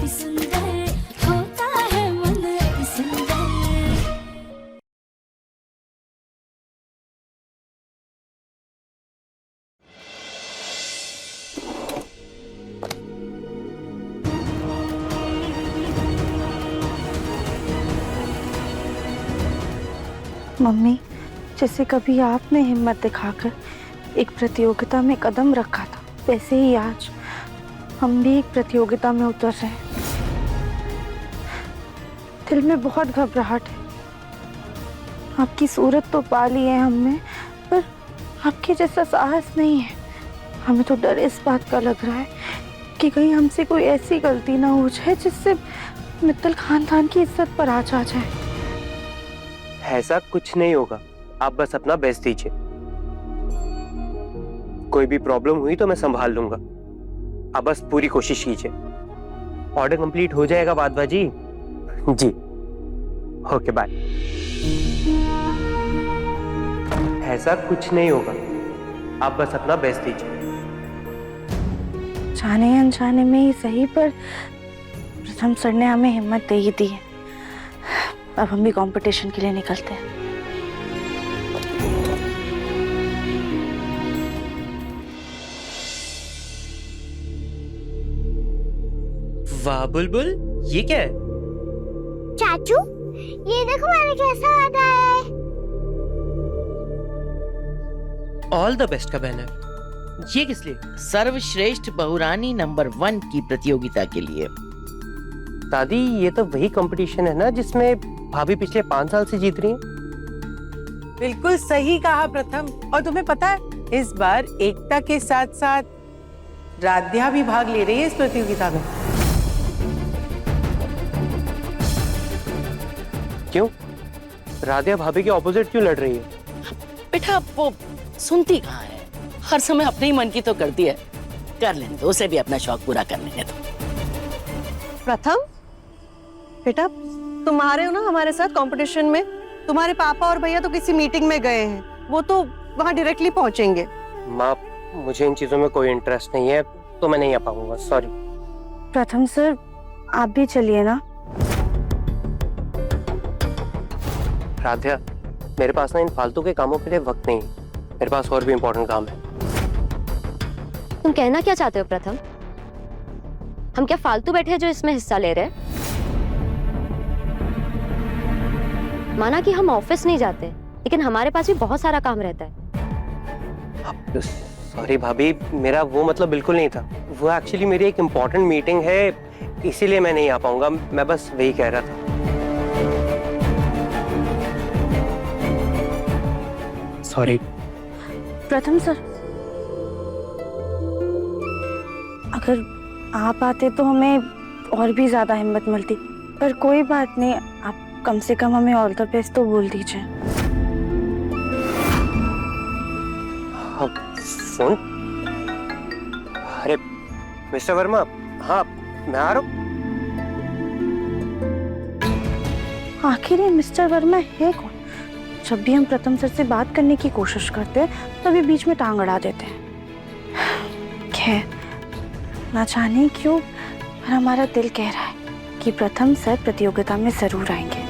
अति सुंदर, होता है मन अति सुंदर। मम्मी, जैसे कभी आपने हिम्मत दिखाकर एक प्रतियोगिता में कदम रखा था, वैसे ही आज हम भी एक प्रतियोगिता में उतर रहे हैं। दिल में बहुत घबराहट है। आपकी सूरत तो पा ली है हमने, पर आपके जैसा साहस नहीं है। हमें तो डर इस बात का लग रहा है कि कहीं हमसे कोई ऐसी गलती ना हो जाए जिससे मित्तल खानदान की इज्जत पर आँच आ जाए। ऐसा कुछ नहीं होगा, आप बस अपना बेस्ट दीजिए। कोई भी प्रॉब्लम हुई तो मैं संभाल लूंगा, आप बस पूरी कोशिश कीजिए। ऑर्डर कंप्लीट हो जाएगा वाधवा जी। जी, ओके बाय। ऐसा कुछ नहीं होगा, आप बस अपना बेस्ट दीजिए। जाने अनजाने में ही सही, पर प्रथम सर ने हमें हिम्मत दे ही दी है। अब हम भी कंपटीशन के लिए निकलते हैं। वाह बुलबुल, ये क्या है? चाचू, ये देखो मैंने कैसा आता है। ऑल द बेस्ट का बैनर। ये किस लिए? सर्वश्रेष्ठ बहुरानी नंबर 1 की प्रतियोगिता के लिए। दादी, ये तो वही कंपटीशन है ना जिसमें भाभी पिछले 5 साल से जीत रही हैं? बिल्कुल सही कहा प्रथम। और तुम्हें पता है, इस बार एकता के साथ साथ राध्या भी भाग ले रही है इस प्रतियोगिता में। क्यों? राध्या भाभी के ऑपोजिट क्यों लड़ रही है? बेटा वो सुनती कहाँ है, हर समय अपने ही मन की तो करती है। कर लेने दो, उसे भी अपना शौक पूरा करने दो। प्रथम बेटा, तुम आ रहे हो ना हमारे साथ कंपटीशन में? तुम्हारे पापा और भैया तो किसी मीटिंग में गए हैं, वो तो वहाँ डायरेक्टली पहुंचेंगे। माँ, मुझे इन चीजों में कोई इंटरेस्ट नहीं है, तो मैं नहीं आ पाऊंगा, सॉरी। प्रथम सर, आप भी चलिए ना। राध्या, मेरे पास ना इन फालतू के कामों के लिए वक्त नहीं है, मेरे पास और भी इम्पोर्टेंट काम है। तुम कहना क्या चाहते हो प्रथम? हम क्या फालतू बैठे हैं जो इसमें हिस्सा ले रहे हैं? माना कि हम ऑफिस नहीं जाते, लेकिन हमारे पास भी बहुत सारा काम रहता है। सॉरी भाभी, मेरा वो मतलब बिल्कुल नहीं था। वो एक्चुअली मेरी एक इम्पोर्टेंट मीटिंग है, इसीलिए मैं नहीं आ पाऊंगा। मैं बस वही कह रहा था। सॉरी। प्रथम सर, अगर आप आते तो हमें और भी ज्यादा हिम्मत मिलती, पर कोई बात नहीं, आप कम से कम हमें ऑल द बेस्ट तो बोल दीजिए। फोन? अरे मिस्टर वर्मा, हाँ मैं आ रहा हूँ। आखिर ये मिस्टर वर्मा है कौन? जब भी हम प्रथम सर से बात करने की कोशिश करते हैं तभी बीच में टांग अड़ा देते हैं। खैर, ना जाने क्यों, पर हमारा दिल कह रहा है कि प्रथम सर प्रतियोगिता में जरूर आएंगे।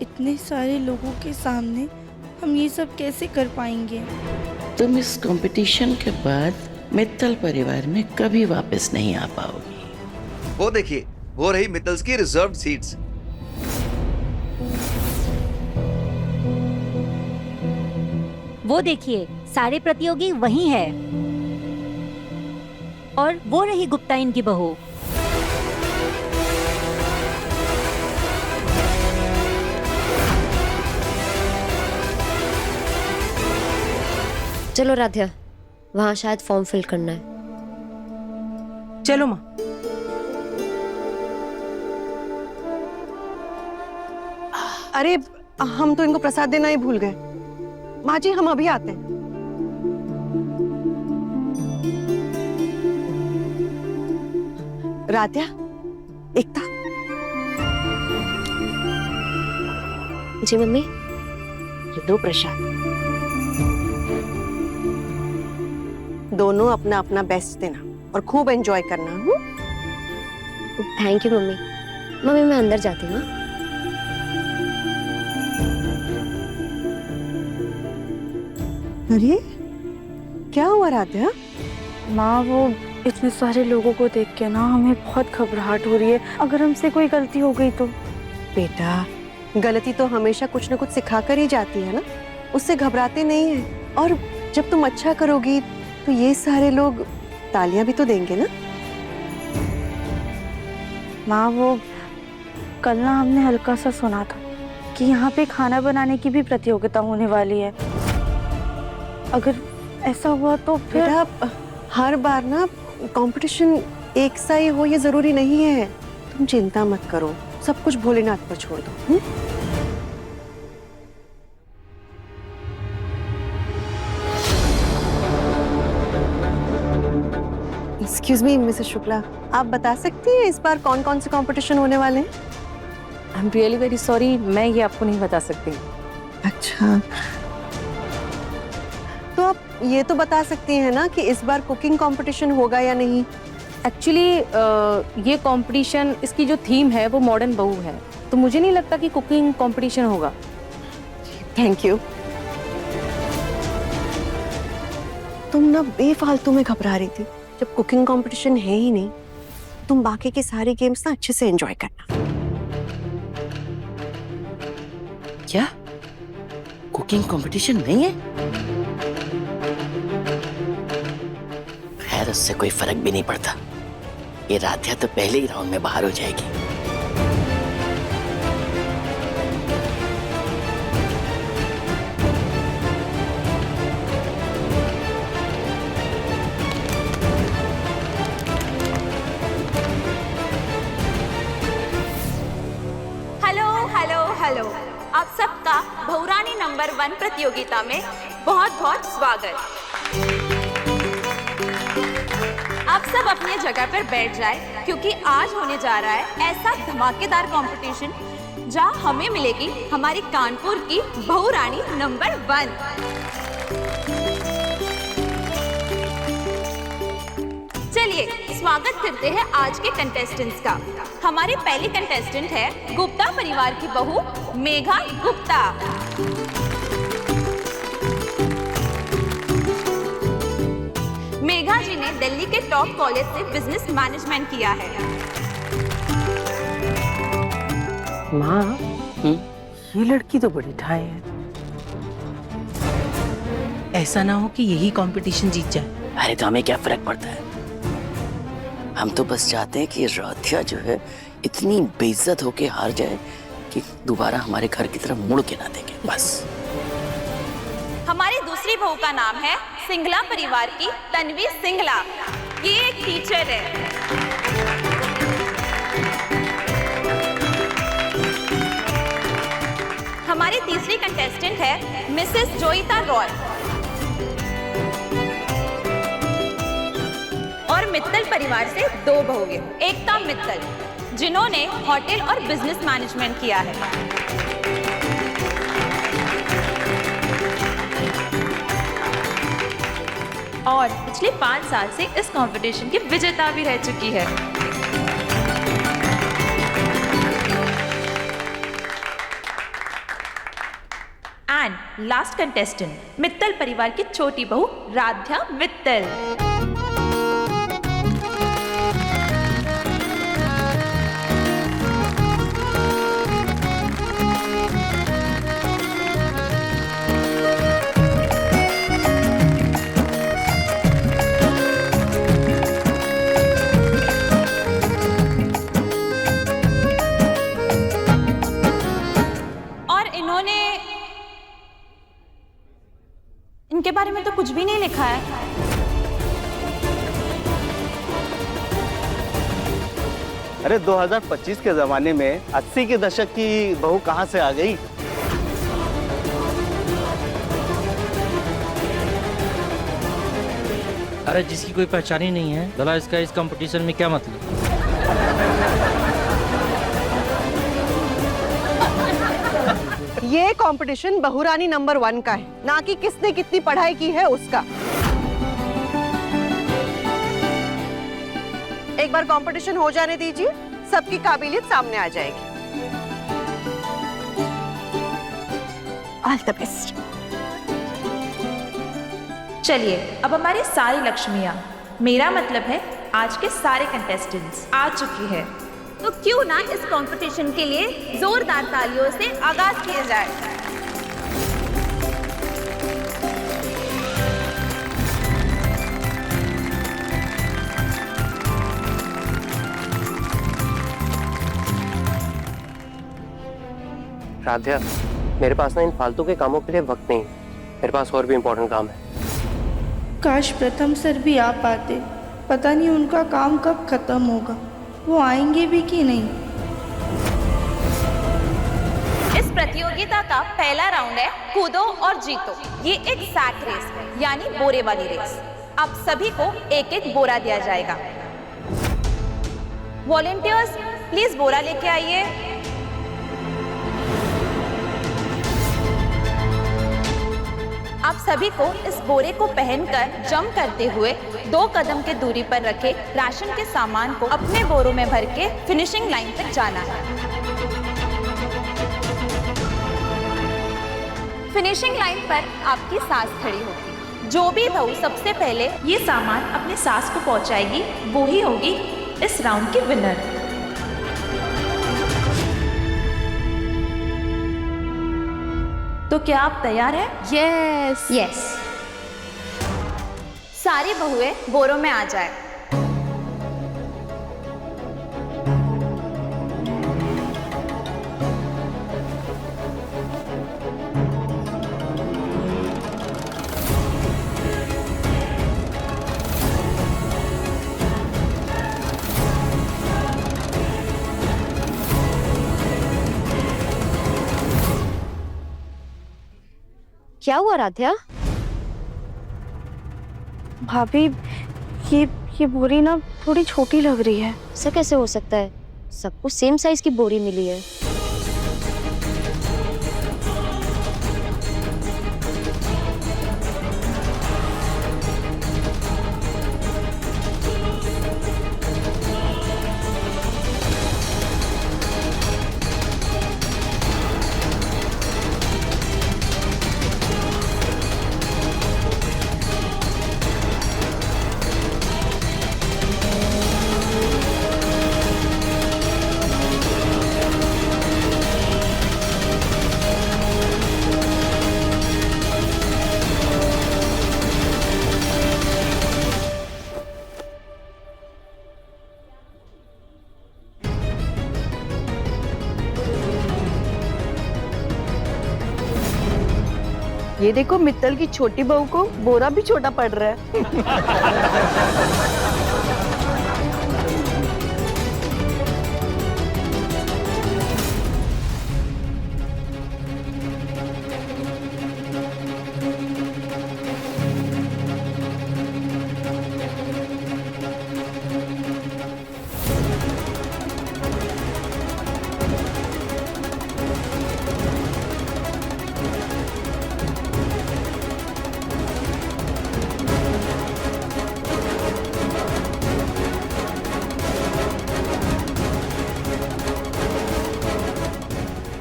इतने सारे लोगों के सामने हम ये सब कैसे कर पाएंगे? तुम इस कंपटीशन के बाद मित्तल परिवार में कभी वापस नहीं आ पाओगी। वो देखिए, वो रही मित्तल्स की रिजर्व्ड सीट्स। वो देखिए, सारे प्रतियोगी वहीं हैं। और वो रही गुप्ता इनकी बहू। चलो राध्या, वहाँ शायद फॉर्म फिल करना है। चलो माँ। अरे हम तो इनको प्रसाद देना ही भूल गए। माँ जी हम अभी आते हैं। राध्या, एकता, जी मम्मी, ये लो प्रसाद। दोनों अपना अपना बेस्ट देना और खूब एंजॉय करना। Thank you mummy. मम्मी मैं अंदर जाती हूँ। अरे क्या हुआ राध्या? माँ वो इतने सारे लोगों को देख के ना हमें बहुत घबराहट हो रही है। अगर हमसे कोई गलती हो गई तो? बेटा गलती तो हमेशा कुछ ना कुछ सिखा कर ही जाती है ना, उससे घबराते नहीं है। और जब तुम अच्छा करोगी तो ये सारे लोग तालियां भी तो देंगे ना। माँ वो कल ना हमने हल्का सा सुना था कि यहाँ पे खाना बनाने की भी प्रतियोगिता होने वाली है। अगर ऐसा हुआ तो फिर बेटा हर बार ना कंपटीशन एक सा ही हो ये जरूरी नहीं है। तुम चिंता मत करो, सब कुछ भोलेनाथ पर छोड़ दो। एक्सक्यूज मी मिसेस शुक्ला, आप बता सकती हैं इस बार कौन कौन से कंपटीशन होने वाले हैं? I am really very sorry, मैं ये आपको नहीं बता सकती। अच्छा, तो आप ये तो बता सकती हैं ना कि इस बार कुकिंग कंपटीशन होगा या नहीं? एक्चुअली ये कंपटीशन, इसकी जो थीम है वो मॉडर्न बहू है, तो मुझे नहीं लगता कि कुकिंग कंपटीशन होगा। Thank you. तुम ना बेफालतू में घबरा रही थी। जब कुकिंग कंपटीशन है ही नहीं, तुम बाकी के सारे गेम्स ना अच्छे से एंजॉय करना। क्या कुकिंग कंपटीशन नहीं है? खैर उससे कोई फर्क भी नहीं पड़ता, ये राध्या तो पहले ही राउंड में बाहर हो जाएगी। हेलो हेलो हेलो, आप सबका बहुरानी नंबर 1 प्रतियोगिता में बहुत बहुत स्वागत। आप सब अपनी जगह पर बैठ जाए क्योंकि आज होने जा रहा है ऐसा धमाकेदार कंपटीशन जहां हमें मिलेगी हमारी कानपुर की बहुरानी नंबर 1। चलिए स्वागत करते हैं आज के कंटेस्टेंट्स का। हमारे पहले कंटेस्टेंट है गुप्ता परिवार की बहू मेघा गुप्ता। मेघा जी ने दिल्ली के टॉप कॉलेज से बिजनेस मैनेजमेंट किया है। माँ, ये लड़की तो बड़ी ढाई है। ऐसा ना हो कि यही कंपटीशन जीत जाए। अरे तो हमें क्या फर्क पड़ता है, हम तो बस चाहते हैं कि राध्या जो है इतनी बेइज्जत होके हार जाए कि दोबारा हमारे घर की तरफ मुड़ के ना देखे, बस। हमारी दूसरी बहू का नाम है सिंघला परिवार की तन्वी सिंघला। ये एक टीचर है। हमारी तीसरी कंटेस्टेंट है मिसेस जोईता रॉय। और मित्तल परिवार से 2 बहुएं, एकता मित्तल, जिन्होंने होटल और बिजनेस मैनेजमेंट किया है। और पिछले 5 साल से इस कंपटीशन की विजेता भी रह चुकी है। एंड लास्ट कंटेस्टेंट मित्तल परिवार की छोटी बहू राध्या मित्तल। इनके बारे में तो कुछ भी नहीं लिखा है। अरे 2025 के जमाने में 80 के दशक की बहू कहां से आ गई? अरे जिसकी कोई पहचान ही नहीं है, भला इसका इस कंपटीशन में क्या मतलब? ये कंपटीशन बहुरानी नंबर 1 का है, ना कि किसने कितनी पढ़ाई की है उसका। एक बार कंपटीशन हो जाने दीजिए, सबकी काबिलियत सामने आ जाएगी। All the best. चलिए, अब हमारी सारी लक्ष्मियाँ, मेरा मतलब है आज के सारे कंटेस्टेंट्स आ चुकी है, तो क्यों ना इस कंपटीशन के लिए जोरदार तालियों से आगाज किया जाए। राध्या, मेरे पास ना इन फालतू के कामों के लिए वक्त नहीं, मेरे पास और भी इम्पोर्टेंट काम है। काश प्रथम सर भी आ पाते, पता नहीं उनका काम कब खत्म होगा, वो आएंगे भी कि नहीं। इस प्रतियोगिता का पहला राउंड है कूदो और जीतो। ये एक सैक रेस है, यानी बोरे वाली रेस। आप सभी को एक एक बोरा दिया जाएगा। वॉलेंटियर्स प्लीज बोरा लेके आइए। आप सभी को इस बोरे को पहनकर जंप करते हुए 2 कदम के दूरी पर रखे राशन के सामान को अपने बोरों में भर के फिनिशिंग लाइन तक जाना है। फिनिशिंग लाइन पर आपकी सास खड़ी होगी। जो भी बहू सबसे पहले ये सामान अपने सास को पहुंचाएगी, वो ही होगी इस राउंड की विनर। तो क्या आप तैयार हैं? Yes yes. सारी बहुएं बोरों में आ जाए। क्या हुआ राध्या? भाभी, ये बोरी ना थोड़ी छोटी लग रही है। ऐसा कैसे हो सकता है? सबको सेम साइज की बोरी मिली है। ये देखो, मित्तल की छोटी बहू को बोरा भी छोटा पड़ रहा है।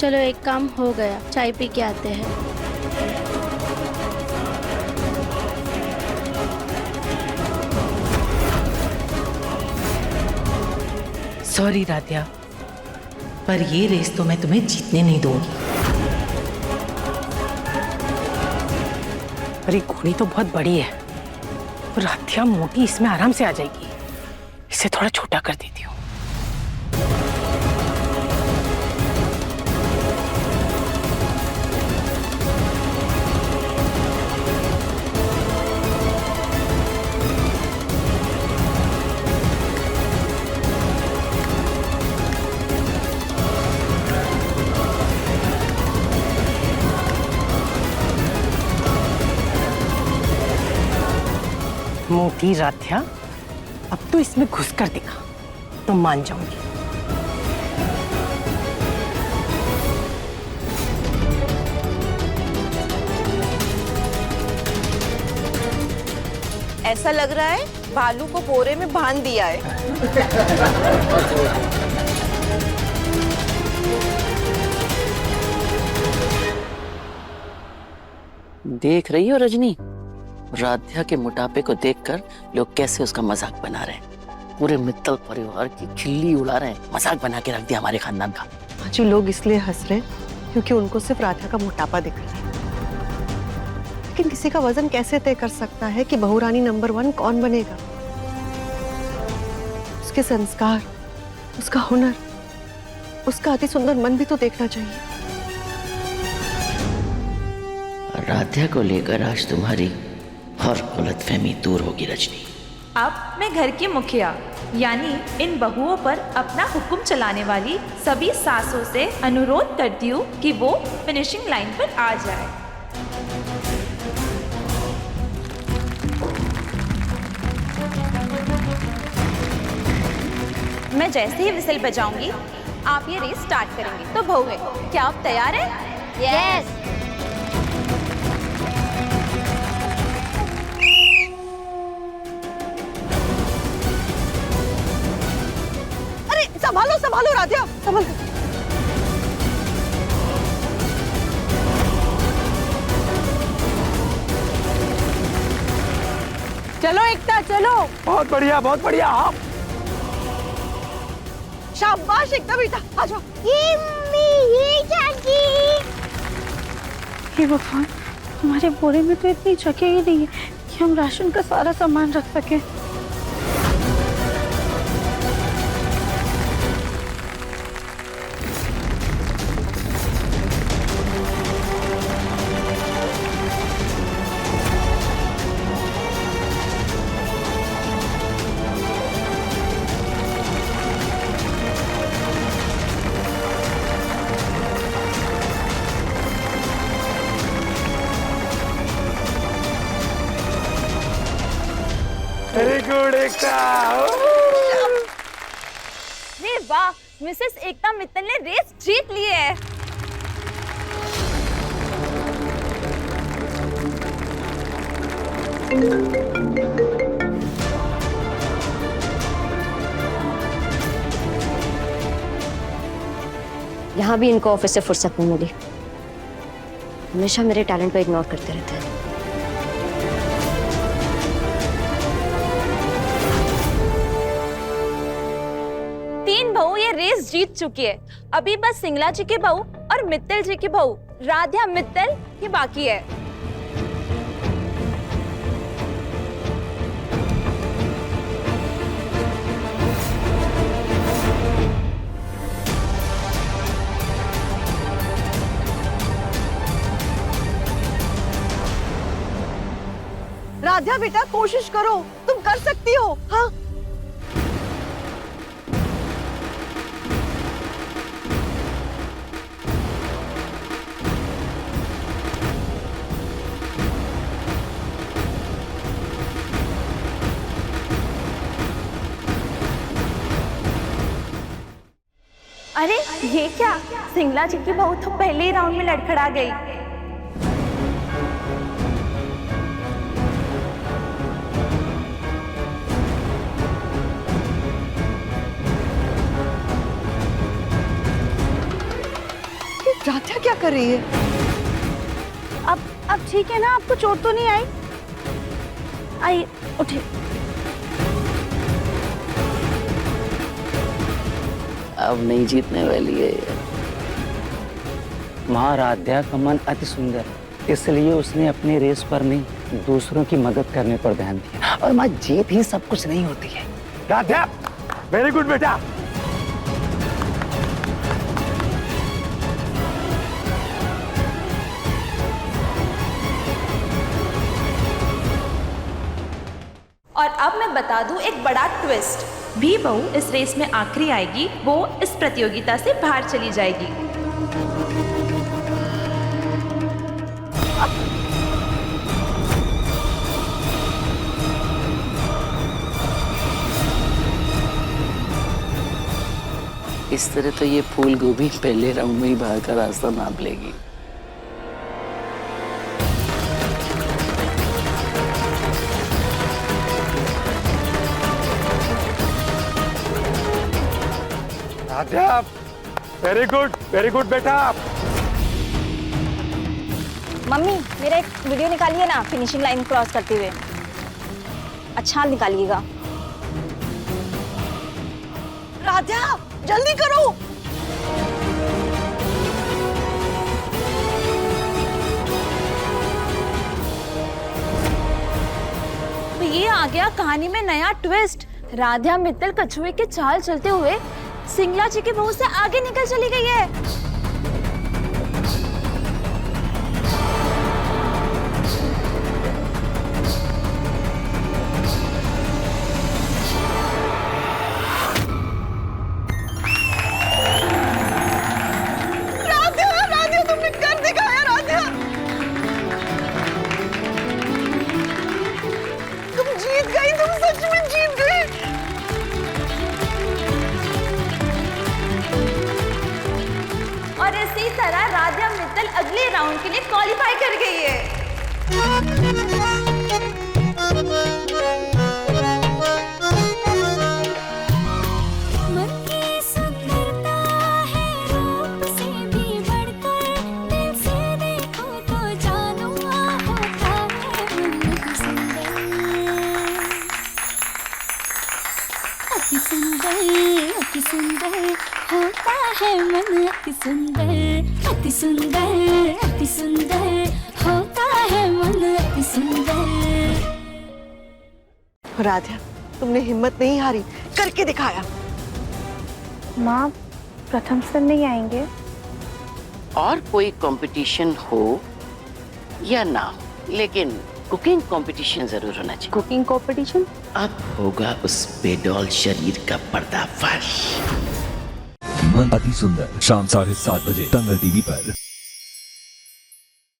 चलो एक काम हो गया, चाय पी के आते हैं। सॉरी राध्या, पर ये रेस तो मैं तुम्हें जीतने नहीं दूंगी। पर ये घोड़ी तो बहुत बड़ी है, राध्या मोटी इसमें आराम से आ जाएगी। इसे थोड़ा छोटा कर देती हूँ। मोटी राध्या, अब तो इसमें घुस कर दिखा तो मान जाऊंगी। ऐसा लग रहा है भालू को बोरे में बांध दिया है। देख रही हो रजनी, राध्या के मोटापे को देखकर लोग कैसे उसका मजाक बना रहे हैं। पूरे मित्तल परिवार की खिल्ली उड़ा रहे हैं, मजाक बना के रख दिया हमारे खानदान का। जी लोग इसलिए हंस रहे हैं क्योंकि उनको सिर्फ राध्या का मोटापा दिख रहा है। लेकिन किसी का वजन कैसे तय कर सकता है कि बहुरानी नंबर 1 कौन बनेगा? उसके संस्कार, उसका हुनर, उसका अति सुंदर मन भी तो देखना चाहिए। राध्या को लेकर आज तुम्हारी हर गलतफहमी दूर होगी रजनी। अब मैं घर की मुखिया यानी इन बहुओं पर अपना हुक्म चलाने वाली सभी सासों से अनुरोध करती हूँ कि वो फिनिशिंग लाइन पर आ जाए। मैं जैसे ही विसल बजाऊंगी आप ये रेस स्टार्ट करेंगे। तो बहुए, क्या आप तैयार हैं? यस। अरे संभालो संभालो राध्या, संभालो। चलो एकता, चलो। बहुत बढ़िया, बहुत बढ़िया। आप शाबाश एकता बेटा, आ जाओ। हे भगवान, हमारे बोरे में तो इतनी जगह ही नहीं है कि हम राशन का सारा सामान रख सके। वेरी गुड एकता। अरे वाह, मिसेस एकता मित्तल ने रेस जीत ली है। यहाँ भी इनको ऑफिस से फुर्सत नहीं मिली। हमेशा मेरे टैलेंट को इग्नोर करते रहते हैं। तीन बहू ये रेस जीत चुकी है। अभी बस सिंगला जी की बहू और मित्तल जी की बहू राध्या मित्तल ही बाकी है। राध्या बेटा कोशिश करो, तुम कर सकती हो। हाँ अरे ये क्या, सिंगला जी की बहू तो पहले ही राउंड में लड़खड़ा गई। राध्या क्या कर रही है? अब ठीक है ना? आपको चोट तो नहीं आई? आइए उठिए। अब नहीं जीतने वाली है। माँ राध्या का मन अति सुंदर है, इसलिए उसने अपनी रेस पर नहीं दूसरों की मदद करने पर ध्यान दिया। और माँ, जीत ही सब कुछ नहीं होती है। राध्या, वेरी गुड बेटा। और अब मैं बता दूं एक बड़ा ट्विस्ट, भी बहू इस रेस में आखिरी आएगी, वो इस प्रतियोगिता से बाहर चली जाएगी। इस तरह तो ये फूल गोभी पहले राउंड में ही बाहर का रास्ता नाप लेगी। राध्या, वेरी गुड बेटा। मम्मी मेरा एक वीडियो निकालिए ना फिनिशिंग लाइन क्रॉस करते हुए। अच्छा निकालिएगा। राधा जल्दी करो। ये आ गया कहानी में नया ट्विस्ट। राधा मित्तल कछुए के चाल चलते हुए सिंगला जी की बहू से आगे निकल चली गई है। राधा तुमने कर दिखाया। राधा तुम जीत गई, तुम सच में जीत गई। और इसी तरह राधा मित्तल अगले राउंड के लिए क्वालिफाई कर गई है। अति सुंदर होता है मन, अति सुंदर, अति सुंदर, अति सुंदर होता है मन, अति सुंदर। राधा तुमने हिम्मत नहीं हारी, करके दिखाया। माँ प्रथम सर नहीं आएंगे? और कोई कंपटीशन हो या ना हो, लेकिन कुकिंग कंपटीशन जरूर होना चाहिए। Cooking competition? अब होगा उस बेडॉल शरीर का पर्दाफाश। मन अति सुंदर, शाम 7:30 बजे दंगल टीवी पर।